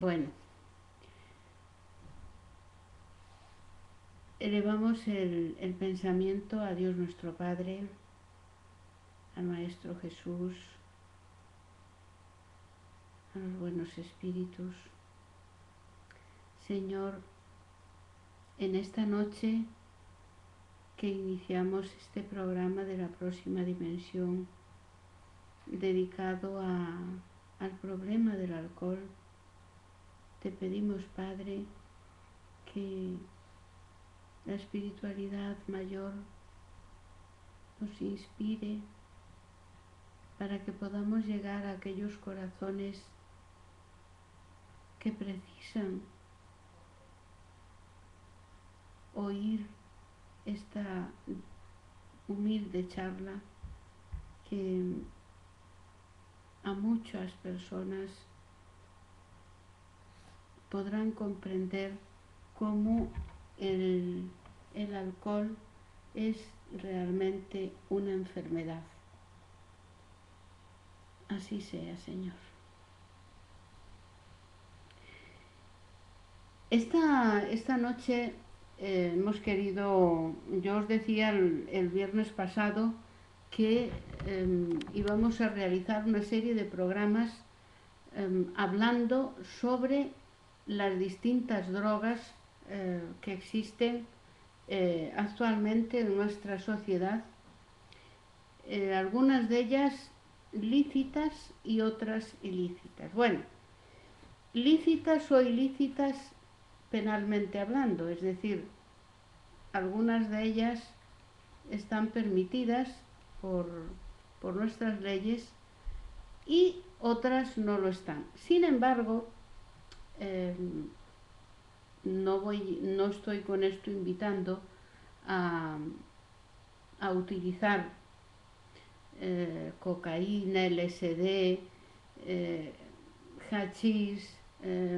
Bueno, elevamos el pensamiento a Dios nuestro Padre, al Maestro Jesús, a los buenos espíritus. Señor, en esta noche que iniciamos este programa de la próxima dimensión dedicado al problema del alcohol, te pedimos, Padre, que la espiritualidad mayor nos inspire para que podamos llegar a aquellos corazones que precisan oír esta humilde charla que a muchas personas podrán comprender cómo el alcohol es realmente una enfermedad. Así sea, Señor. Esta noche hemos querido, yo os decía el viernes pasado que íbamos a realizar una serie de programas hablando sobre las distintas drogas que existen actualmente en nuestra sociedad, algunas de ellas lícitas y otras ilícitas. Bueno, lícitas o ilícitas penalmente hablando, es decir, algunas de ellas están permitidas por, por nuestras leyes y otras no lo están. Sin embargo, eh, no estoy con esto invitando a, a utilizar cocaína, LSD, hachís,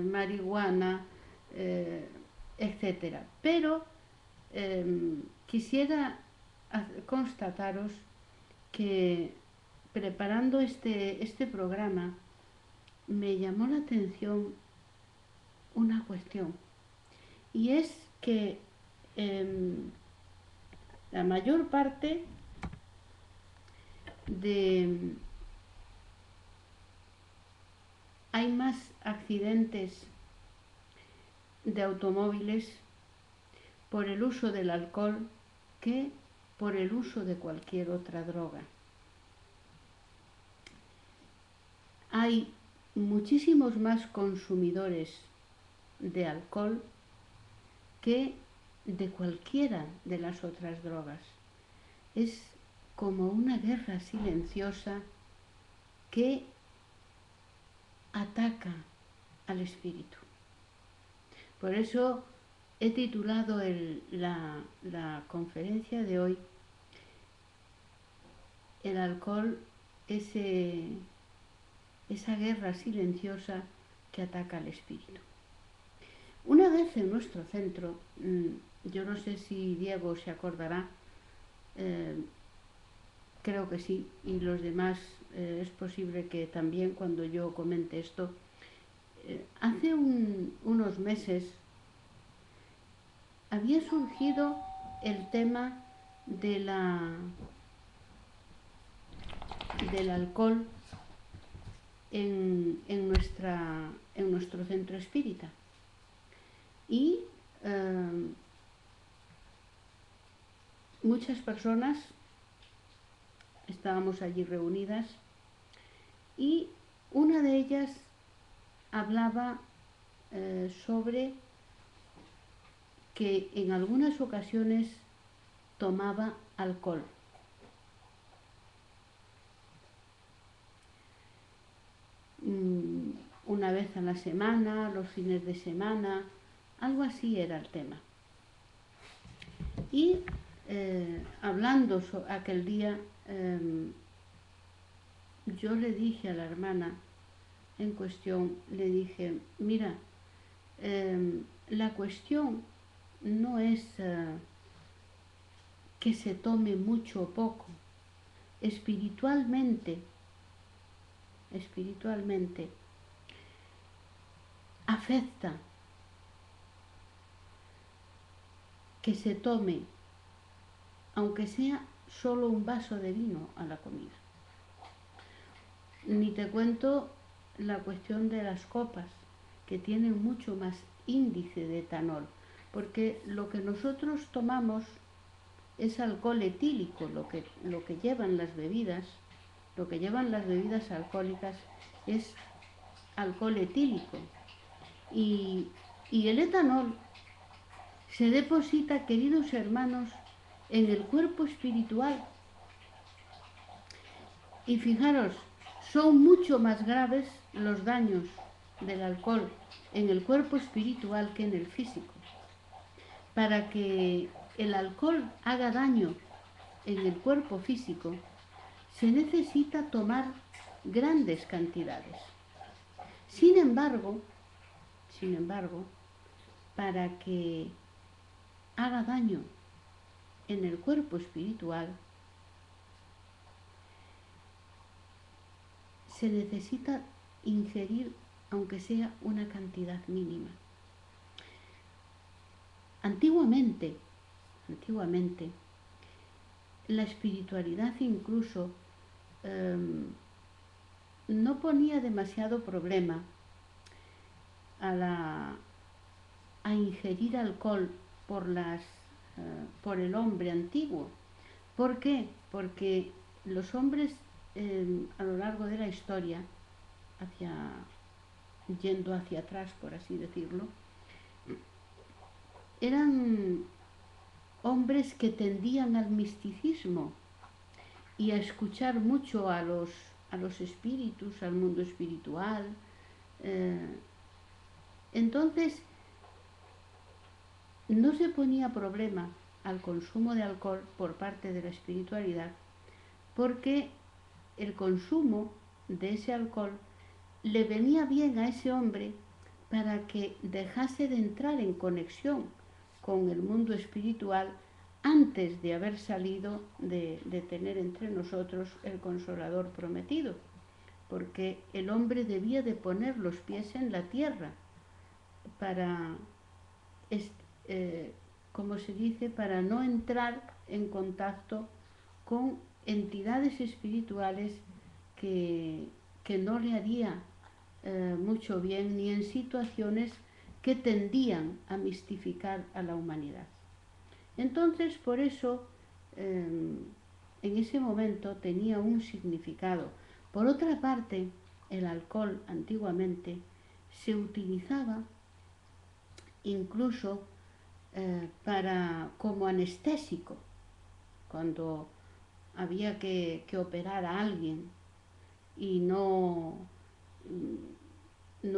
marihuana, etcétera. Pero quisiera constataros que preparando este programa me llamó la atención una cuestión, y es que la mayor parte de hay más accidentes de automóviles por el uso del alcohol que por el uso de cualquier otra droga. Hay muchísimos más consumidores de alcohol que de cualquiera de las otras drogas. Es como una guerra silenciosa que ataca al espíritu. Por eso he titulado la conferencia de hoy El alcohol, esa guerra silenciosa que ataca al espíritu. Una vez en nuestro centro, yo no sé si Diego se acordará, creo que sí, y los demás es posible que también cuando yo comente esto, hace unos meses había surgido el tema del alcohol en nuestro centro espírita. Y muchas personas estábamos allí reunidas y una de ellas hablaba sobre que en algunas ocasiones tomaba alcohol. Una vez a la semana, los fines de semana, algo así era el tema. Y hablando aquel día, yo le dije a la hermana en cuestión, le dije, mira, la cuestión no es que se tome mucho o poco. Espiritualmente, afecta que se tome, aunque sea solo un vaso de vino a la comida. Ni te cuento la cuestión de las copas, que tienen mucho más índice de etanol, porque lo que nosotros tomamos es alcohol etílico, lo que llevan las bebidas, lo que llevan las bebidas alcohólicas es alcohol etílico. Y el etanol se deposita, queridos hermanos, en el cuerpo espiritual. Y fijaros, son mucho más graves los daños del alcohol en el cuerpo espiritual que en el físico. Para que el alcohol haga daño en el cuerpo físico, se necesita tomar grandes cantidades. Sin embargo, para que haga daño en el cuerpo espiritual, se necesita ingerir, aunque sea una cantidad mínima. Antiguamente, la espiritualidad incluso no ponía demasiado problema a ingerir alcohol por el hombre antiguo. ¿Por qué? Porque los hombres a lo largo de la historia, yendo hacia atrás, por así decirlo, eran hombres que tendían al misticismo y a escuchar mucho a los espíritus, al mundo espiritual. Entonces, no se ponía problema al consumo de alcohol por parte de la espiritualidad, porque el consumo de ese alcohol le venía bien a ese hombre para que dejase de entrar en conexión con el mundo espiritual antes de haber salido de tener entre nosotros el Consolador prometido, porque el hombre debía de poner los pies en la tierra para, como se dice, para no entrar en contacto con entidades espirituales que no le haría mucho bien, ni en situaciones que tendían a mistificar a la humanidad. Entonces, por eso, en ese momento tenía un significado. Por otra parte, el alcohol antiguamente se utilizaba incluso como anestésico, cuando había que operar a alguien y no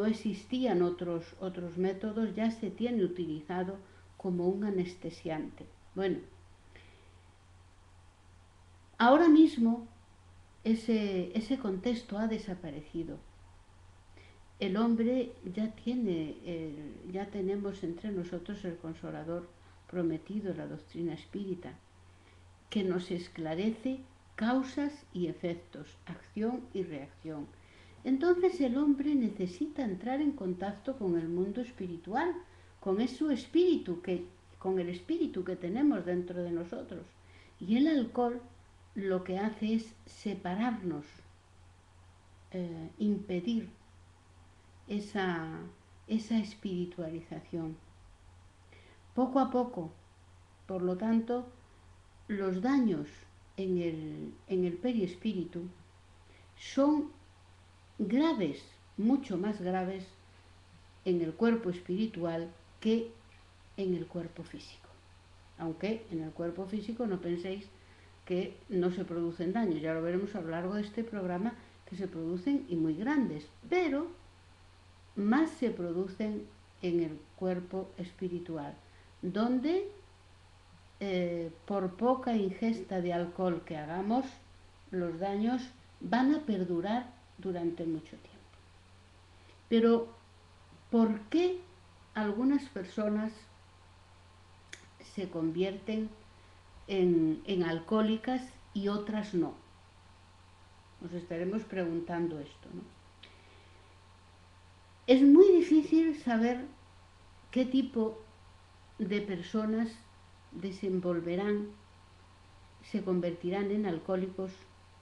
existían otros métodos, ya se tiene utilizado como un anestesiante. Bueno, ahora mismo ese contexto ha desaparecido. El hombre ya tenemos entre nosotros el Consolador prometido, la doctrina espírita, que nos esclarece causas y efectos, acción y reacción. Entonces el hombre necesita entrar en contacto con el mundo espiritual, con el espíritu que tenemos dentro de nosotros. Y el alcohol lo que hace es separarnos, impedir esa espiritualización. Poco a poco, por lo tanto, los daños en el perispíritu son graves, mucho más graves en el cuerpo espiritual que en el cuerpo físico. Aunque en el cuerpo físico no penséis que no se producen daños, ya lo veremos a lo largo de este programa, que se producen y muy grandes, pero más se producen en el cuerpo espiritual, donde por poca ingesta de alcohol que hagamos, los daños van a perdurar durante mucho tiempo. Pero, ¿por qué algunas personas se convierten en alcohólicas y otras no? Nos estaremos preguntando esto, ¿no? Es muy difícil saber qué tipo de personas desenvolverán, se convertirán en alcohólicos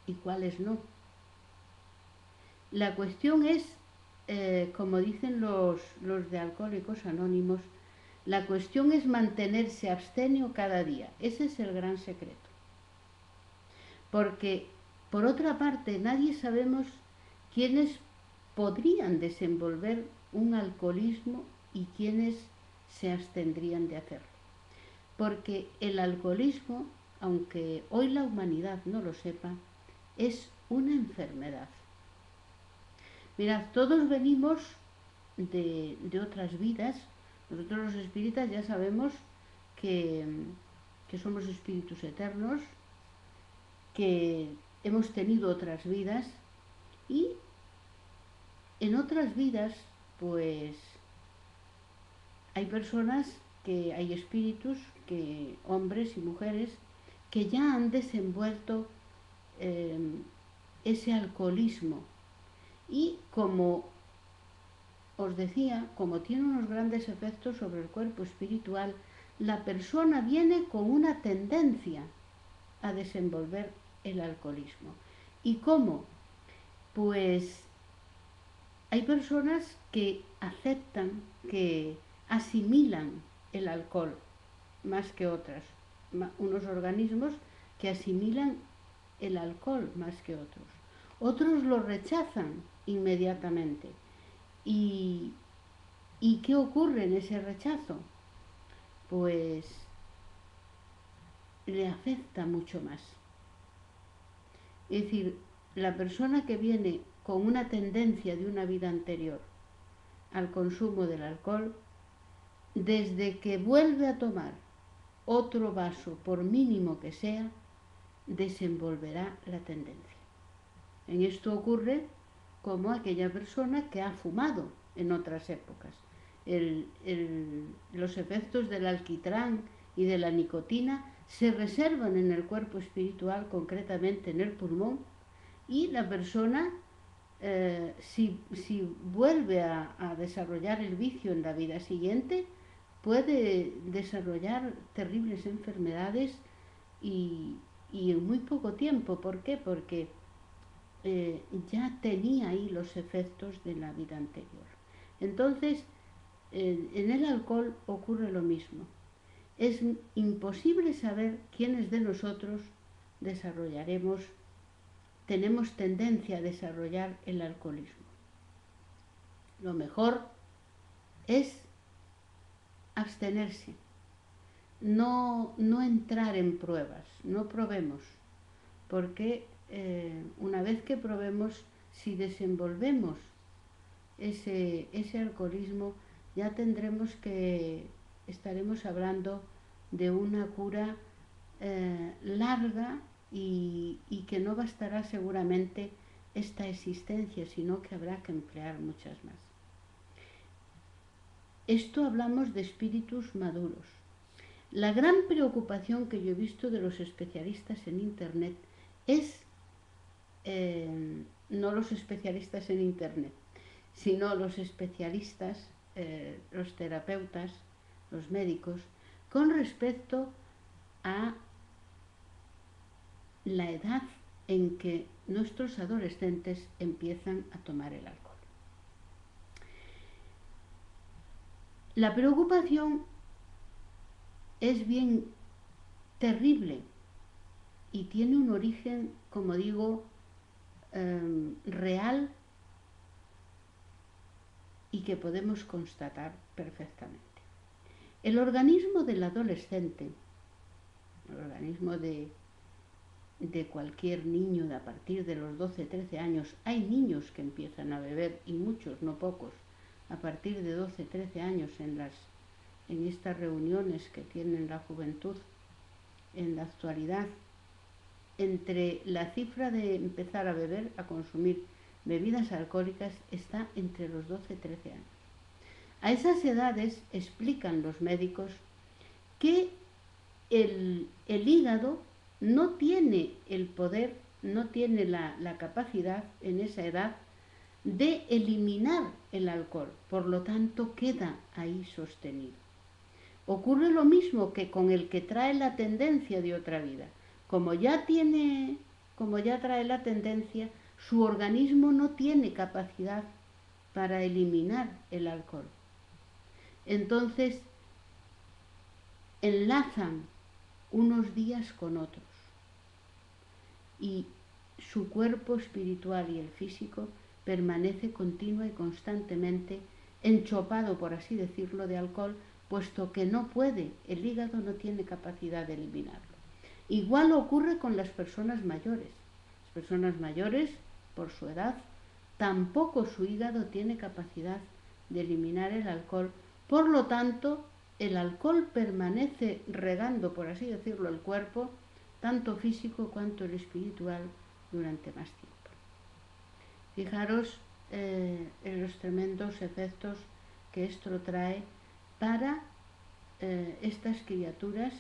y cuáles no. La cuestión es, como dicen los de Alcohólicos Anónimos, la cuestión es mantenerse abstemio cada día. Ese es el gran secreto. Porque, por otra parte, nadie sabemos quiénes podrían desenvolver un alcoholismo y quiénes se abstendrían de hacerlo. Porque el alcoholismo, aunque hoy la humanidad no lo sepa, es una enfermedad. Mirad, todos venimos de otras vidas. Nosotros los espíritas ya sabemos que somos espíritus eternos, que hemos tenido otras vidas y en otras vidas pues hay personas, que hay espíritus, que hombres y mujeres que ya han desenvuelto ese alcoholismo y, como os decía, como tiene unos grandes efectos sobre el cuerpo espiritual, la persona viene con una tendencia a desenvolver el alcoholismo. ¿Y cómo? Pues hay personas que aceptan, que asimilan el alcohol más que otras, unos organismos que asimilan el alcohol más que otros. Otros lo rechazan inmediatamente. ¿Y qué ocurre en ese rechazo? Pues le afecta mucho más. Es decir, la persona que viene con una tendencia de una vida anterior al consumo del alcohol, desde que vuelve a tomar otro vaso, por mínimo que sea, desenvolverá la tendencia. En esto ocurre como aquella persona que ha fumado en otras épocas. Los efectos del alquitrán y de la nicotina se reservan en el cuerpo espiritual, concretamente en el pulmón, y la persona, si vuelve a desarrollar el vicio en la vida siguiente, puede desarrollar terribles enfermedades y en muy poco tiempo. ¿Por qué? Porque ya tenía ahí los efectos de la vida anterior. Entonces, en el alcohol ocurre lo mismo. Es imposible saber quiénes de nosotros tenemos tendencia a desarrollar el alcoholismo. Lo mejor es abstenerse, no entrar en pruebas, no probemos, porque una vez que probemos, si desenvolvemos ese alcoholismo, ya estaremos hablando de una cura larga y que no bastará seguramente esta existencia, sino que habrá que emplear muchas más. Esto hablamos de espíritus maduros. La gran preocupación que yo he visto de los especialistas en Internet es, no los especialistas en Internet, sino los especialistas, los terapeutas, los médicos, con respecto a la edad en que nuestros adolescentes empiezan a tomar el alcohol. La preocupación es bien terrible y tiene un origen, como digo, real y que podemos constatar perfectamente. El organismo del adolescente, el organismo de cualquier niño de a partir de los 12-13 años, hay niños que empiezan a beber, y muchos, no pocos, a partir de 12-13 años en estas reuniones que tienen la juventud en la actualidad. Entre la cifra de empezar a beber, a consumir bebidas alcohólicas, está entre los 12-13 años. A esas edades explican los médicos que el hígado no tiene el poder, no tiene la capacidad en esa edad de eliminar el alcohol, por lo tanto queda ahí sostenido. Ocurre lo mismo que con el que trae la tendencia de otra vida. Como ya trae la tendencia, su organismo no tiene capacidad para eliminar el alcohol. Entonces, enlazan unos días con otros y su cuerpo espiritual y el físico permanece continua y constantemente enchopado, por así decirlo, de alcohol, puesto que no puede, el hígado no tiene capacidad de eliminarlo. Igual ocurre con las personas mayores. Las personas mayores, por su edad, tampoco su hígado tiene capacidad de eliminar el alcohol. Por lo tanto, el alcohol permanece regando, por así decirlo, el cuerpo, tanto físico cuanto el espiritual, durante más tiempo. Fijaros en los tremendos efectos que esto trae para estas criaturas,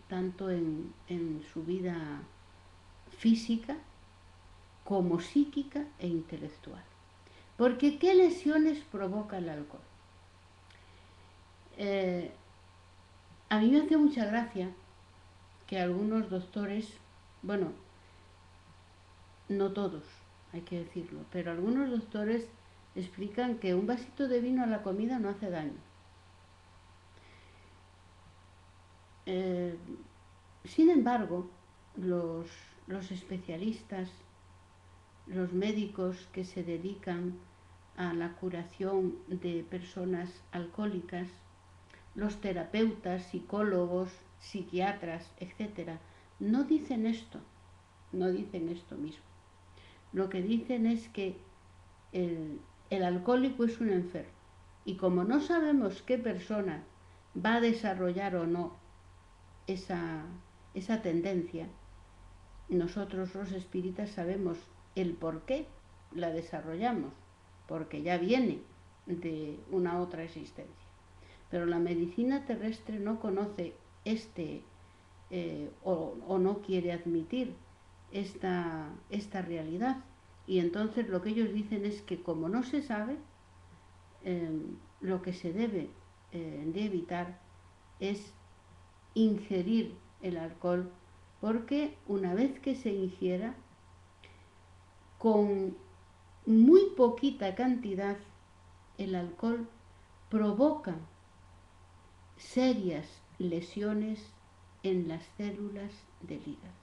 tanto en su vida física como psíquica e intelectual. Porque ¿qué lesiones provoca el alcohol? A mí me hace mucha gracia que algunos doctores, bueno, no todos, hay que decirlo, pero algunos doctores explican que un vasito de vino a la comida no hace daño. Sin embargo, los especialistas, los médicos que se dedican a la curación de personas alcohólicas, los terapeutas, psicólogos, psiquiatras, etc., no dicen esto mismo. Lo que dicen es que el alcohólico es un enfermo, y como no sabemos qué persona va a desarrollar o no esa tendencia, nosotros los espíritas sabemos el por qué la desarrollamos, porque ya viene de una otra existencia. Pero la medicina terrestre no conoce o no quiere admitir esta realidad. Y entonces lo que ellos dicen es que como no se sabe, lo que se debe de evitar es ingerir el alcohol, porque una vez que se ingiera, con muy poquita cantidad, el alcohol provoca serias lesiones en las células del hígado.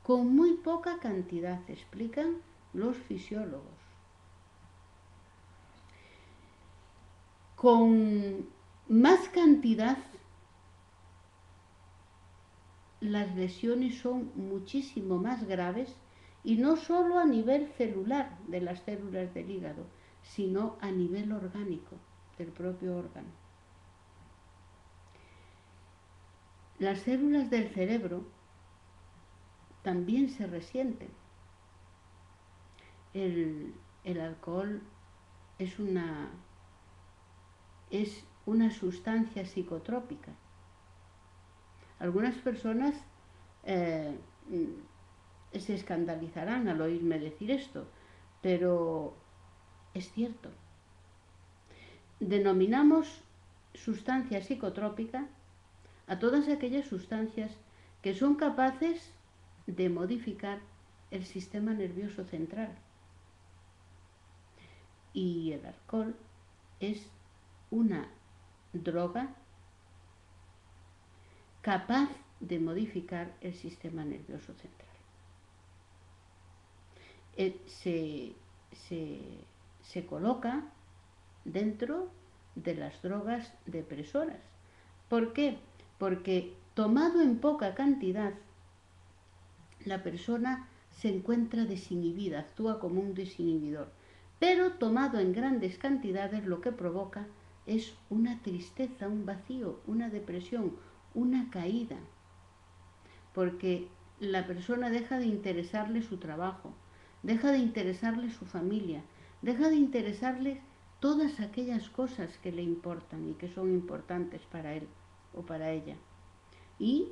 Con muy poca cantidad, explican los fisiólogos. Con más cantidad, las lesiones son muchísimo más graves, y no solo a nivel celular de las células del hígado, sino a nivel orgánico del propio órgano. Las células del cerebro también se resienten. El alcohol es una sustancia psicotrópica. Algunas personas se escandalizarán al oírme decir esto, pero es cierto. Denominamos sustancia psicotrópica a todas aquellas sustancias que son capaces de modificar el sistema nervioso central. Y el alcohol es una droga capaz de modificar el sistema nervioso central. Se coloca dentro de las drogas depresoras. ¿Por qué? Porque tomado en poca cantidad, la persona se encuentra desinhibida, actúa como un desinhibidor. Pero tomado en grandes cantidades, lo que provoca es una tristeza, un vacío, una depresión, una caída. Porque la persona deja de interesarle su trabajo, deja de interesarle su familia, deja de interesarle todas aquellas cosas que le importan y que son importantes para él o para ella. Y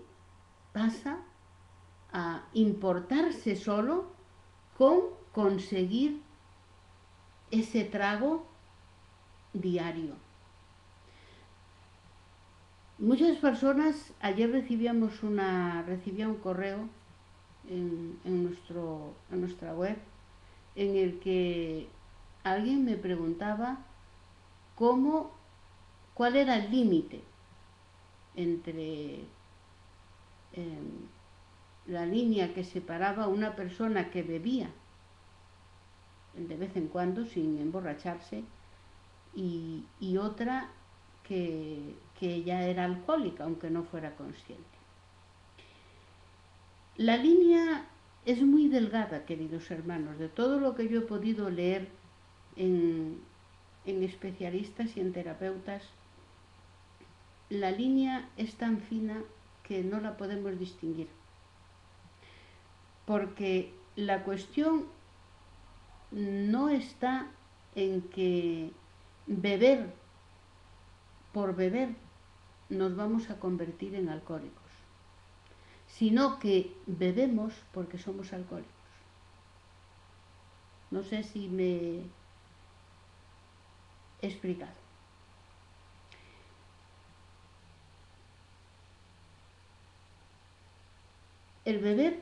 pasa a importarse solo con conseguir ese trago diario. Muchas personas, ayer recibía un correo en nuestra web en el que alguien me preguntaba cuál era el límite entre la línea que separaba a una persona que bebía de vez en cuando sin emborracharse y otra que ya era alcohólica, aunque no fuera consciente. La línea es muy delgada, queridos hermanos, de todo lo que yo he podido leer en especialistas y en terapeutas. La línea es tan fina que no la podemos distinguir, porque la cuestión no está en que beber por beber nos vamos a convertir en alcohólicos, sino que bebemos porque somos alcohólicos. No sé si me he explicado. El beber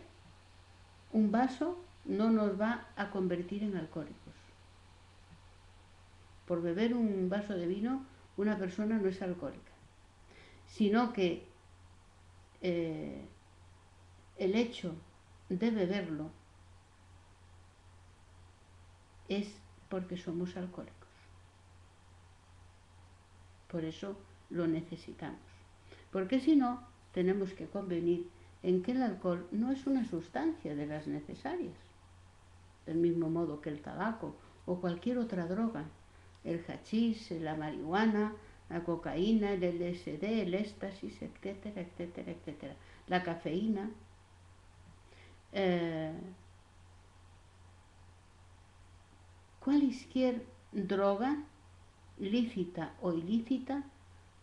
un vaso no nos va a convertir en alcohólicos. Por beber un vaso de vino, una persona no es alcohólica, sino que el hecho de beberlo es porque somos alcohólicos. Por eso lo necesitamos. Porque si no, tenemos que convenir en que el alcohol no es una sustancia de las necesarias, del mismo modo que el tabaco o cualquier otra droga, el hachís, la marihuana, la cocaína, el LSD, el éxtasis, etcétera, etcétera, etcétera, la cafeína. Cualquier droga, lícita o ilícita,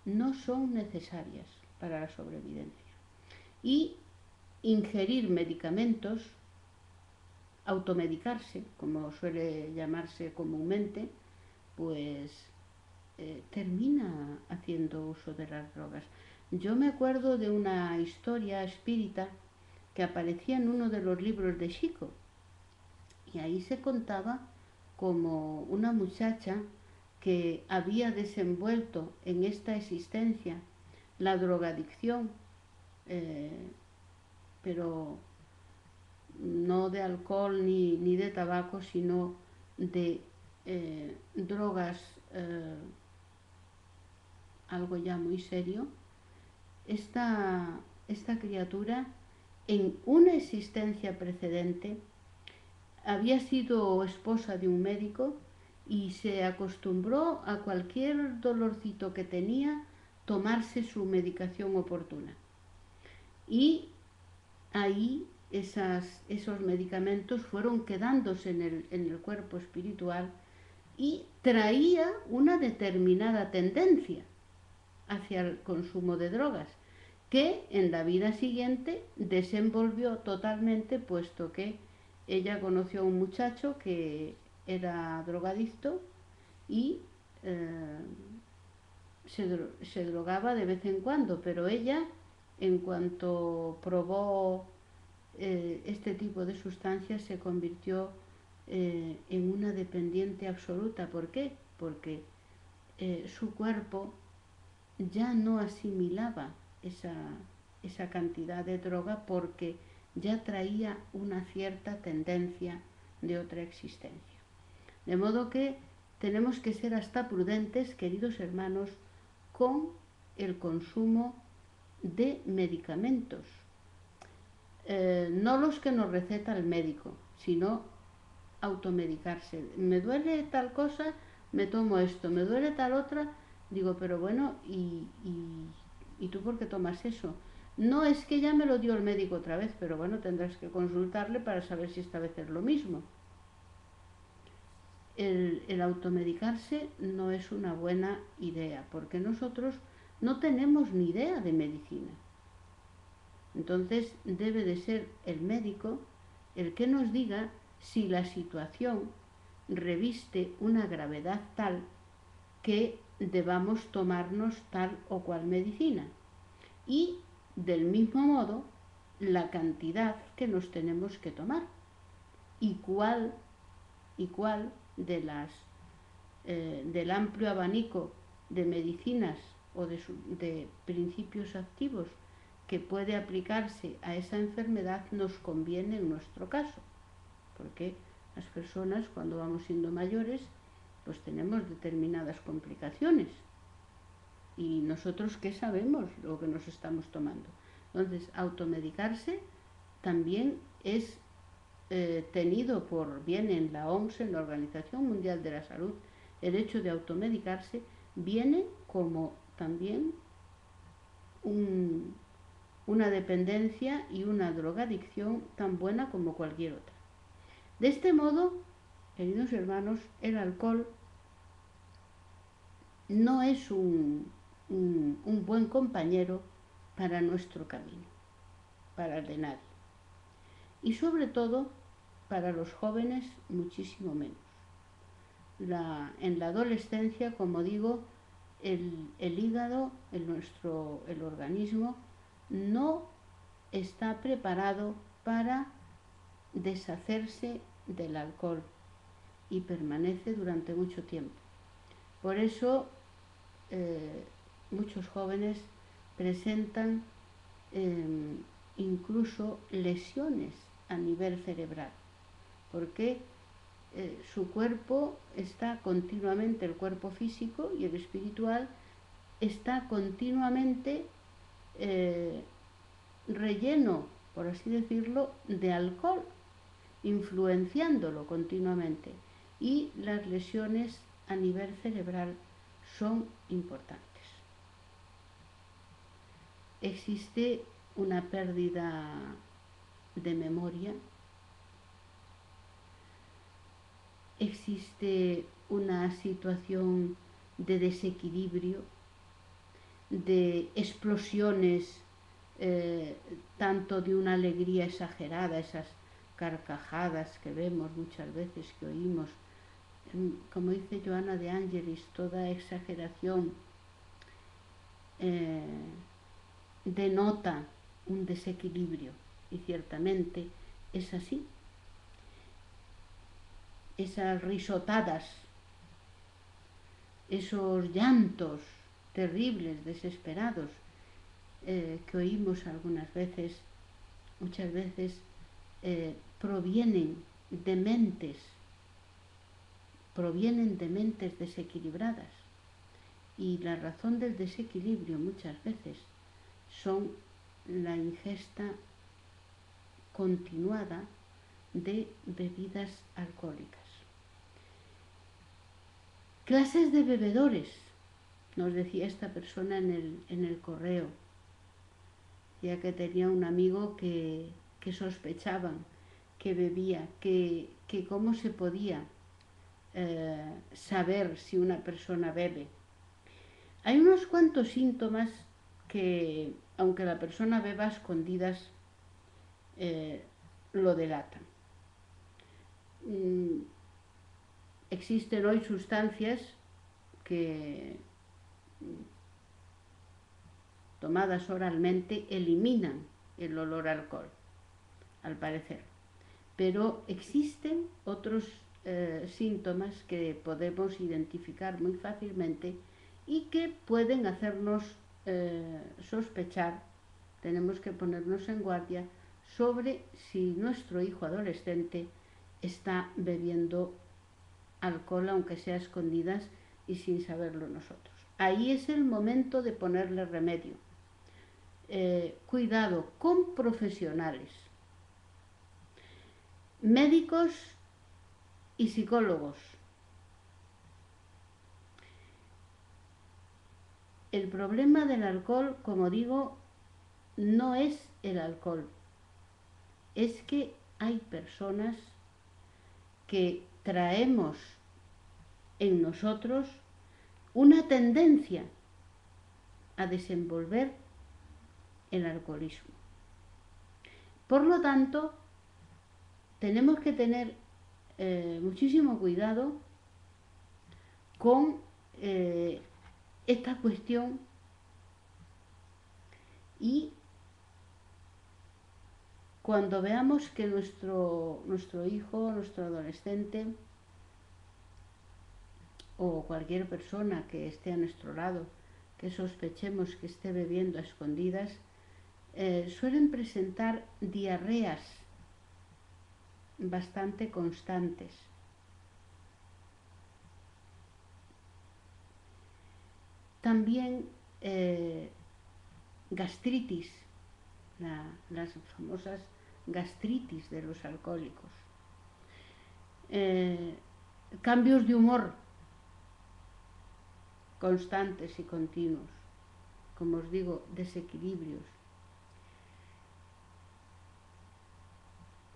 no son necesarias para la sobrevivencia. Y ingerir medicamentos, automedicarse, como suele llamarse comúnmente, pues termina haciendo uso de las drogas. Yo me acuerdo de una historia espírita que aparecía en uno de los libros de Chico, y ahí se contaba como una muchacha que había desenvuelto en esta existencia la drogadicción, pero no de alcohol ni de tabaco, sino de drogas, algo ya muy serio. Esta criatura, en una existencia precedente, había sido esposa de un médico y se acostumbró a cualquier dolorcito que tenía tomarse su medicación oportuna. Y ahí esos medicamentos fueron quedándose en el cuerpo espiritual y traía una determinada tendencia hacia el consumo de drogas, que en la vida siguiente desenvolvió totalmente, puesto que ella conoció a un muchacho que era drogadicto y se drogaba de vez en cuando, pero ella, en cuanto probó este tipo de sustancias, se convirtió en una dependiente absoluta. ¿Por qué? Porque su cuerpo ya no asimilaba esa cantidad de droga, porque ya traía una cierta tendencia de otra existencia. De modo que tenemos que ser hasta prudentes, queridos hermanos, con el consumo de medicamentos. No los que nos receta el médico, sino automedicarse. Me duele tal cosa, me tomo esto, me duele tal otra, digo, pero bueno, ¿y tú por qué tomas eso? No, es que ya me lo dio el médico otra vez, pero bueno, tendrás que consultarle para saber si esta vez es lo mismo. El automedicarse no es una buena idea, porque nosotros no tenemos ni idea de medicina. Entonces debe de ser el médico el que nos diga si la situación reviste una gravedad tal que debamos tomarnos tal o cual medicina. Y del mismo modo, la cantidad que nos tenemos que tomar y cuál de del amplio abanico de medicinas o de principios activos que puede aplicarse a esa enfermedad nos conviene en nuestro caso, porque las personas cuando vamos siendo mayores pues tenemos determinadas complicaciones y nosotros qué sabemos lo que nos estamos tomando. Entonces, automedicarse también es tenido por bien en la OMS, en la Organización Mundial de la Salud, el hecho de automedicarse viene como también una dependencia y una drogadicción tan buena como cualquier otra. De este modo, queridos hermanos, el alcohol no es un buen compañero para nuestro camino, para el de nadie. Y sobre todo, para los jóvenes, muchísimo menos. En la adolescencia, como digo, el hígado, el organismo, no está preparado para deshacerse del alcohol y permanece durante mucho tiempo. Por eso muchos jóvenes presentan incluso lesiones a nivel cerebral, porque su cuerpo está continuamente, el cuerpo físico y el espiritual, está continuamente relleno, por así decirlo, de alcohol, influenciándolo continuamente. Y las lesiones a nivel cerebral son importantes. Existe una pérdida de memoria, existe una situación de desequilibrio, de explosiones, tanto de una alegría exagerada, esas carcajadas que vemos muchas veces, que oímos, como dice Joana de Angelis, toda exageración denota un desequilibrio, y ciertamente es así. Esas risotadas, esos llantos terribles, desesperados, que oímos algunas veces, muchas veces provienen de mentes desequilibradas. Y la razón del desequilibrio muchas veces son la ingesta continuada de bebidas alcohólicas. Clases de bebedores, nos decía esta persona en el correo, ya que tenía un amigo que sospechaban que bebía, que cómo se podía saber si una persona bebe. Hay unos cuantos síntomas que, aunque la persona beba a escondidas, lo delatan. Existen hoy sustancias que, tomadas oralmente, eliminan el olor a alcohol, al parecer. Pero existen otros síntomas que podemos identificar muy fácilmente y que pueden hacernos sospechar, tenemos que ponernos en guardia sobre si nuestro hijo adolescente está bebiendo alcohol, aunque sea a escondidas y sin saberlo nosotros. Ahí es el momento de ponerle remedio. Cuidado con profesionales, médicos y psicólogos. El problema del alcohol, como digo, no es el alcohol, es que hay personas que traemos en nosotros una tendencia a desenvolver el alcoholismo. Por lo tanto, tenemos que tener muchísimo cuidado con esta cuestión y cuando veamos que nuestro hijo, nuestro adolescente o cualquier persona que esté a nuestro lado, que sospechemos que esté bebiendo a escondidas, suelen presentar diarreas bastante constantes. También gastritis, las famosas gastritis de los alcohólicos. Cambios de humor constantes y continuos, como os digo, desequilibrios,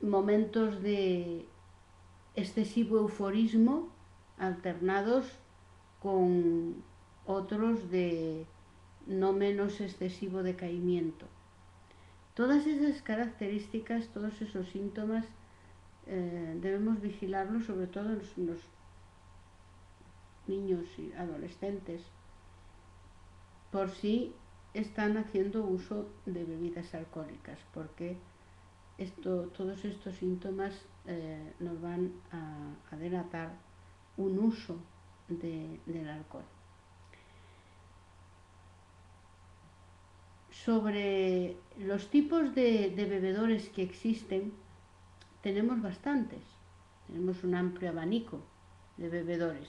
momentos de excesivo euforismo alternados con otros de no menos excesivo decaimiento. Todas esas características, todos esos síntomas, debemos vigilarlos, sobre todo en los niños y adolescentes, por si están haciendo uso de bebidas alcohólicas, porque todos estos síntomas nos van a delatar un uso del alcohol. Sobre los tipos de bebedores que existen, tenemos bastantes. Tenemos un amplio abanico de bebedores,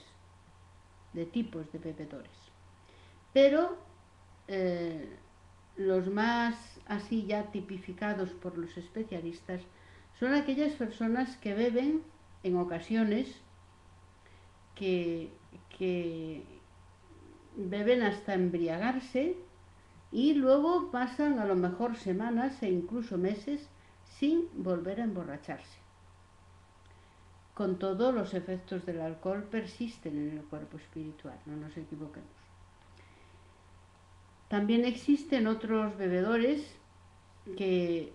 de tipos de bebedores. Pero los más así ya tipificados por los especialistas son aquellas personas que beben en ocasiones, que beben hasta embriagarse y luego pasan a lo mejor semanas e incluso meses sin volver a emborracharse. Con todo, los efectos del alcohol persisten en el cuerpo espiritual, no nos equivoquemos. También existen otros bebedores que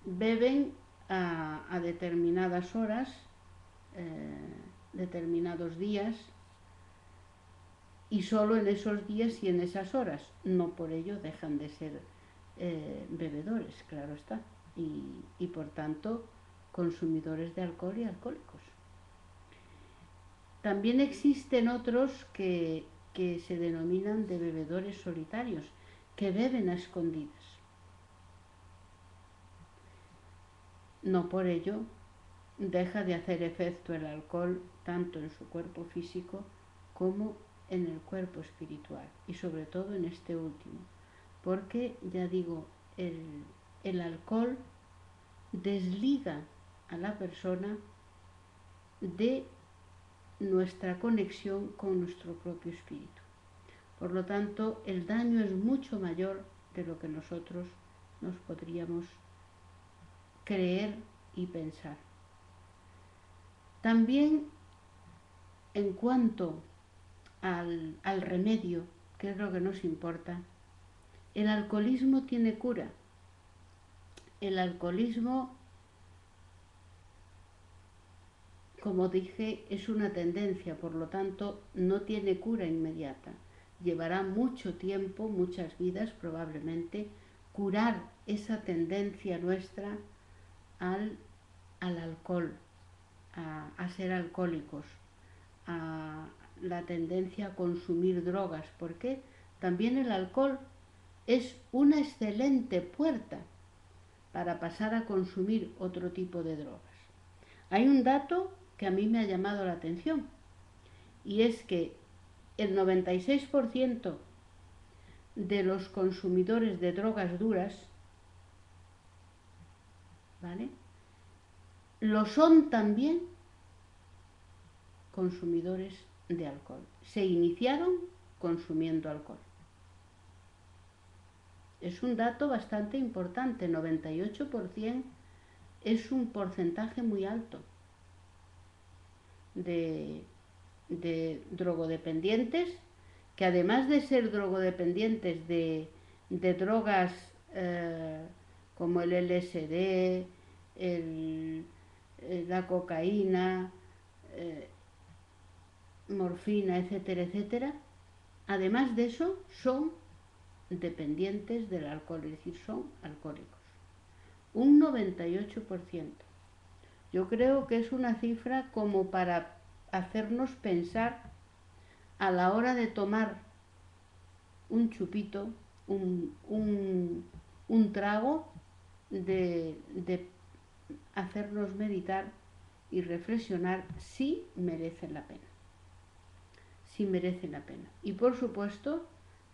beben a determinadas horas, determinados días, y solo en esos días y en esas horas. No por ello dejan de ser bebedores, claro está, y por tanto consumidores de alcohol y alcohólicos. También existen otros que se denominan de bebedores solitarios, que beben a escondidas. No por ello deja de hacer efecto el alcohol tanto en su cuerpo físico como en el cuerpo espiritual, y sobre todo en este último, porque ya digo, el alcohol desliga a la persona de nuestra conexión con nuestro propio espíritu. Por lo tanto, el daño es mucho mayor de lo que nosotros nos podríamos creer y pensar. También, en cuanto al remedio, que es lo que nos importa, el alcoholismo tiene cura. El alcoholismo, como dije, es una tendencia, por lo tanto, no tiene cura inmediata. Llevará mucho tiempo, muchas vidas probablemente, curar esa tendencia nuestra al alcohol, a ser alcohólicos, a la tendencia a consumir drogas, porque también el alcohol es una excelente puerta para pasar a consumir otro tipo de drogas. Hay un dato que a mí me ha llamado la atención, y es que el 96% de los consumidores de drogas duras, ¿vale?, lo son también consumidores de alcohol. Se iniciaron consumiendo alcohol. Es un dato bastante importante, 98% es un porcentaje muy alto de drogodependientes, que además de ser drogodependientes de drogas como el LSD, la cocaína, eh, morfina, etcétera, etcétera, además de eso, son dependientes del alcohol, es decir, son alcohólicos. Un 98%. Yo creo que es una cifra como para hacernos pensar a la hora de tomar un chupito, un trago, de hacernos meditar y reflexionar si merece la pena. Si merece la pena. Y por supuesto,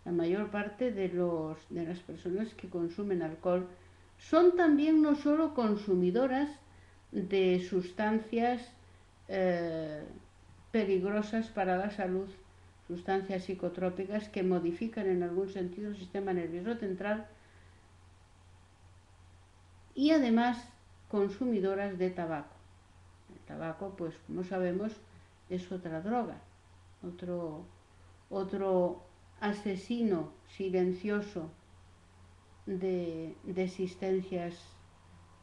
la mayor parte de las personas que consumen alcohol son también no solo consumidoras de sustancias eh, peligrosas para la salud, sustancias psicotrópicas que modifican en algún sentido el sistema nervioso central, y además consumidoras de tabaco. El tabaco, pues como sabemos, es otra droga, otro asesino silencioso de existencias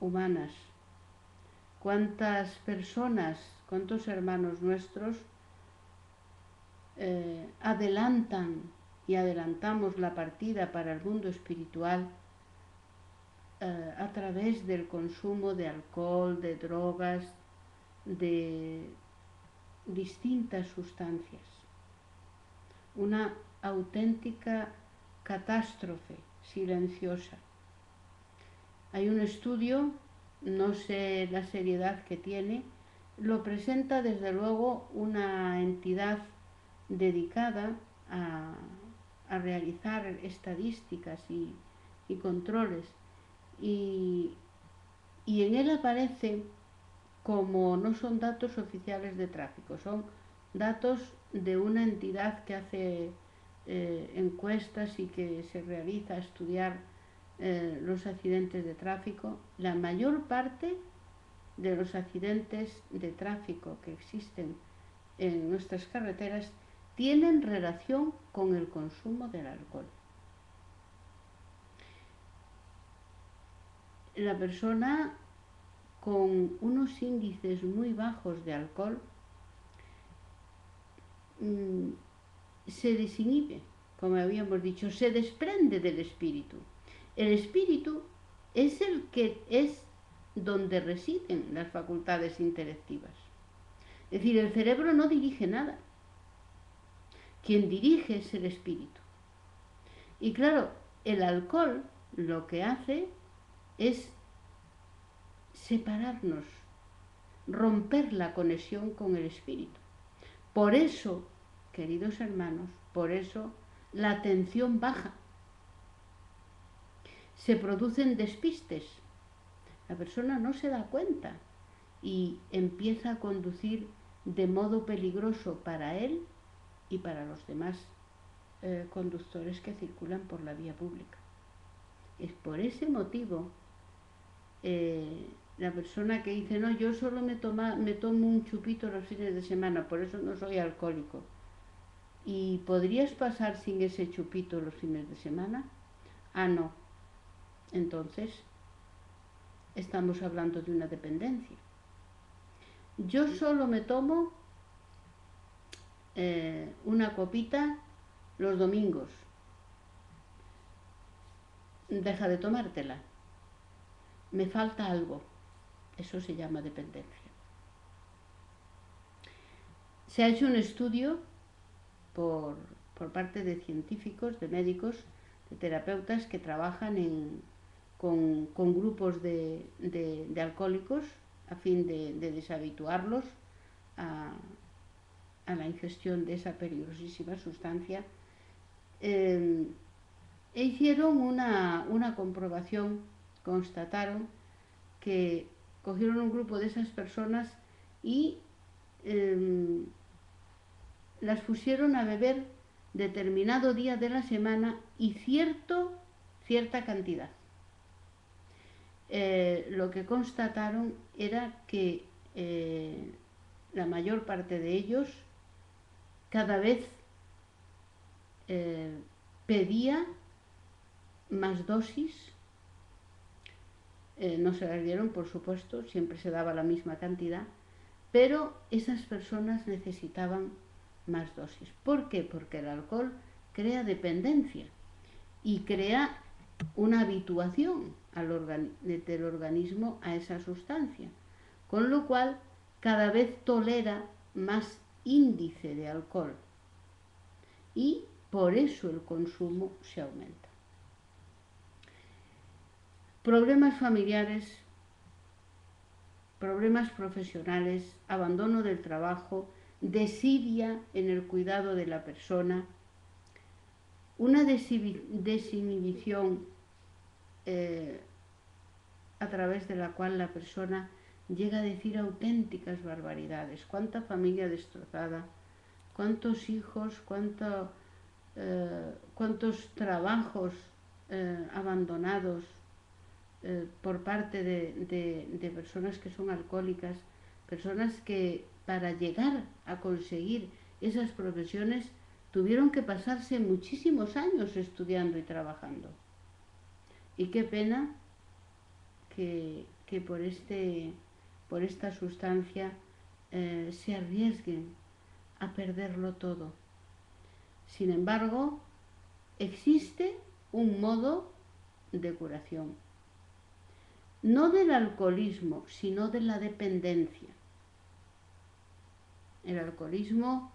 humanas. ¿Cuántas personas, cuántos hermanos nuestros adelantan y adelantamos la partida para el mundo espiritual a través del consumo de alcohol, de drogas, de distintas sustancias? Una auténtica catástrofe silenciosa. Hay un estudio, no sé la seriedad que tiene, lo presenta desde luego una entidad dedicada a realizar estadísticas y controles, y, y en él aparece, como no son datos oficiales de tráfico, son datos de una entidad que hace encuestas y que se realiza a estudiar los accidentes de tráfico. La mayor parte de los accidentes de tráfico que existen en nuestras carreteras tienen relación con el consumo del alcohol. La persona con unos índices muy bajos de alcohol se desinhibe, como habíamos dicho, se desprende del espíritu. El espíritu es el que es donde residen las facultades intelectivas. Es decir, el cerebro no dirige nada. Quien dirige es el espíritu. Y claro, el alcohol lo que hace es separarnos, romper la conexión con el espíritu. Por eso, queridos hermanos, por eso la atención baja. Se producen despistes. La persona no se da cuenta y empieza a conducir de modo peligroso para él y para los demás conductores que circulan por la vía pública. Es por ese motivo la persona que dice, no, yo solo me tomo un chupito los fines de semana, por eso no soy alcohólico. ¿Y podrías pasar sin ese chupito los fines de semana? Ah, no. Entonces, estamos hablando de una dependencia. Yo solo me tomo una copita los domingos. Deja de tomártela. Me falta algo. Eso se llama dependencia. Se ha hecho un estudio por parte de científicos, de médicos, de terapeutas que trabajan con grupos de alcohólicos a fin de deshabituarlos a la ingestión de esa peligrosísima sustancia. Hicieron una comprobación, constataron que cogieron un grupo de esas personas y las pusieron a beber determinado día de la semana y cierta cantidad. Lo que constataron era que la mayor parte de ellos cada vez pedía más dosis, no se las dieron, por supuesto, siempre se daba la misma cantidad, pero esas personas necesitaban más dosis. ¿Por qué? Porque el alcohol crea dependencia y crea una habituación del organismo a esa sustancia, con lo cual cada vez tolera más índice de alcohol y por eso el consumo se aumenta. Problemas familiares, problemas profesionales, abandono del trabajo, desidia en el cuidado de la persona, una desinhibición a través de la cual la persona llega a decir auténticas barbaridades. Cuánta familia destrozada, cuántos hijos, cuántos trabajos abandonados por parte de personas que son alcohólicas, personas que para llegar a conseguir esas profesiones tuvieron que pasarse muchísimos años estudiando y trabajando. Y qué pena que por esta sustancia se arriesguen a perderlo todo. Sin embargo, existe un modo de curación, no del alcoholismo, sino de la dependencia. El alcoholismo,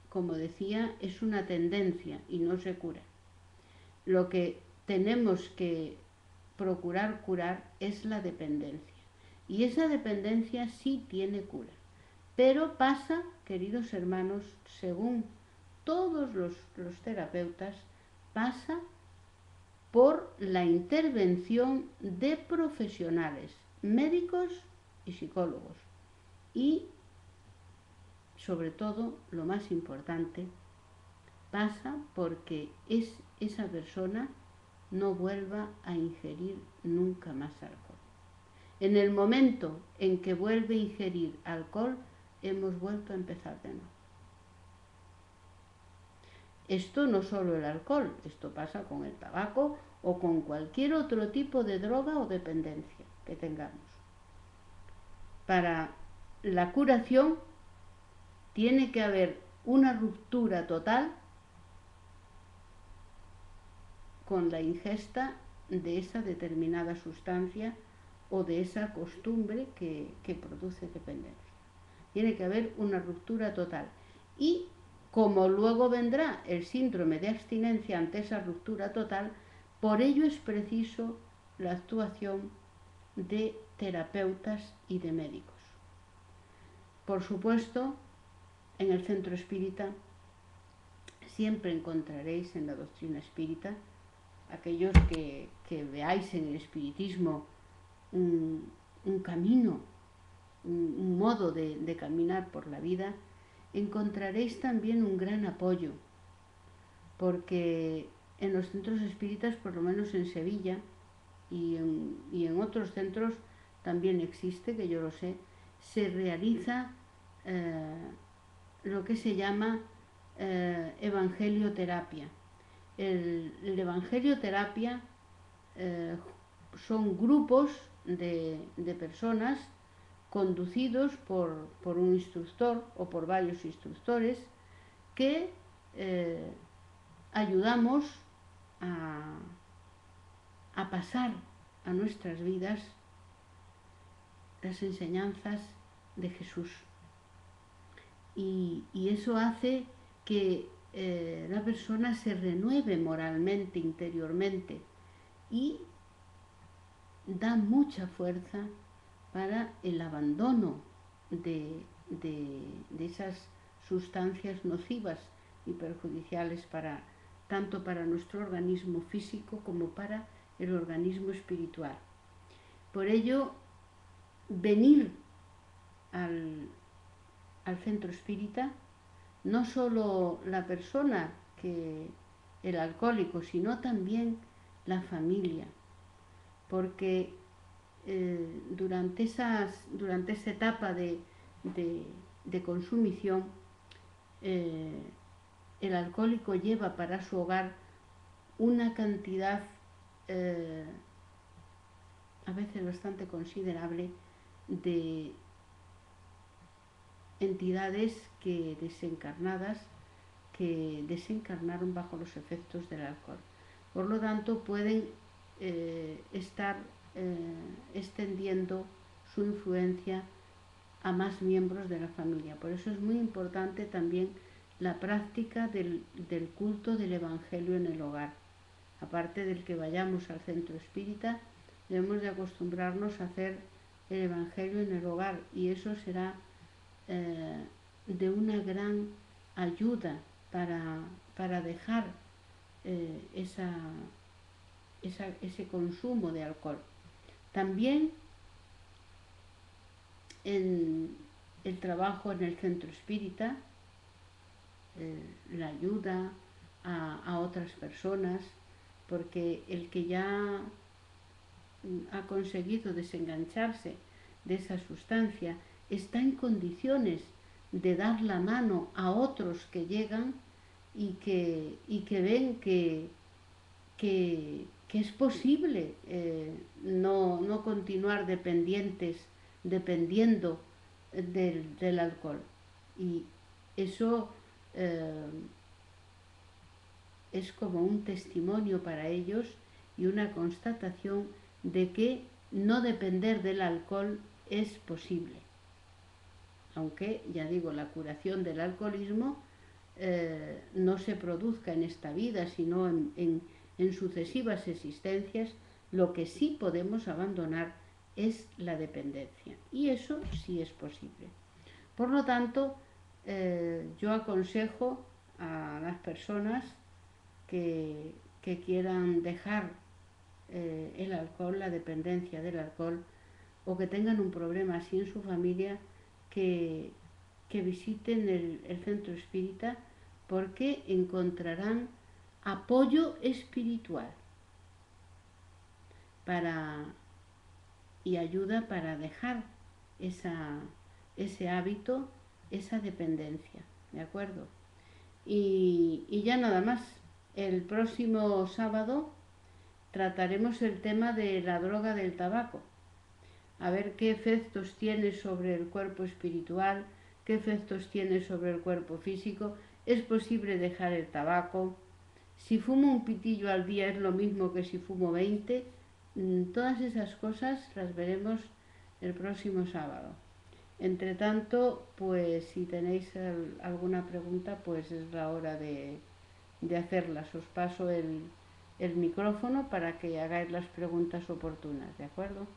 como decía, es una tendencia y no se cura. Lo que tenemos que procurar curar es la dependencia. Y esa dependencia sí tiene cura. Pero pasa, queridos hermanos, según todos los terapeutas, pasa por la intervención de profesionales, médicos y psicólogos. Y, sobre todo, lo más importante, pasa porque esa persona no vuelva a ingerir nunca más alcohol. En el momento en que vuelve a ingerir alcohol, hemos vuelto a empezar de nuevo. Esto no solo el alcohol, esto pasa con el tabaco o con cualquier otro tipo de droga o dependencia que tengamos. Para la curación tiene que haber una ruptura total con la ingesta de esa determinada sustancia o de esa costumbre que produce dependencia. Tiene que haber una ruptura total. Y como luego vendrá el síndrome de abstinencia ante esa ruptura total, por ello es preciso la actuación de terapeutas y de médicos. Por supuesto, en el centro espírita siempre encontraréis en la doctrina espírita, aquellos que veáis en el espiritismo un camino, un modo de caminar por la vida, encontraréis también un gran apoyo, porque en los centros espíritas, por lo menos en Sevilla y en otros centros también existe, que yo lo sé, se realiza lo que se llama evangelioterapia. El evangelioterapia son grupos de personas conducidos por un instructor o por varios instructores que ayudamos a pasar a nuestras vidas las enseñanzas de Jesús. Y eso hace que la persona se renueve moralmente, interiormente, y da mucha fuerza para el abandono de esas sustancias nocivas y perjudiciales tanto para nuestro organismo físico como para el organismo espiritual. Por ello, venir al centro espírita, no solo la persona, el alcohólico, sino también la familia, porque durante esa etapa de consumición, el alcohólico lleva para su hogar una cantidad eh, a veces bastante considerable de entidades que desencarnadas que desencarnaron bajo los efectos del alcohol. Por lo tanto, pueden estar extendiendo su influencia a más miembros de la familia. Por eso es muy importante también la práctica del culto del Evangelio en el hogar. Aparte del que vayamos al centro espírita, debemos de acostumbrarnos a hacer el Evangelio en el hogar, y eso será de una gran ayuda para dejar ese consumo de alcohol. También en el trabajo en el centro espírita, la ayuda a otras personas, porque el que ya ha conseguido desengancharse de esa sustancia está en condiciones de dar la mano a otros que llegan y que ven que es posible no continuar dependiendo del alcohol. Y eso es como un testimonio para ellos y una constatación de que no depender del alcohol es posible. Aunque, ya digo, la curación del alcoholismo no se produzca en esta vida, sino en sucesivas existencias. Lo que sí podemos abandonar es la dependencia, y eso sí es posible. Por lo tanto, yo aconsejo a las personas que quieran dejar el alcohol, la dependencia del alcohol, o que tengan un problema así en su familia, que, que visiten el centro espírita, porque encontrarán apoyo espiritual y ayuda para dejar ese hábito, esa dependencia, ¿de acuerdo? Y ya nada más. El próximo sábado trataremos el tema de la droga del tabaco, a ver qué efectos tiene sobre el cuerpo espiritual, qué efectos tiene sobre el cuerpo físico. ¿Es posible dejar el tabaco? Si fumo un pitillo al día es lo mismo que si fumo 20. Todas esas cosas las veremos el próximo sábado. Entre tanto, pues si tenéis alguna pregunta, pues es la hora de hacerlas. Os paso el micrófono para que hagáis las preguntas oportunas, ¿de acuerdo?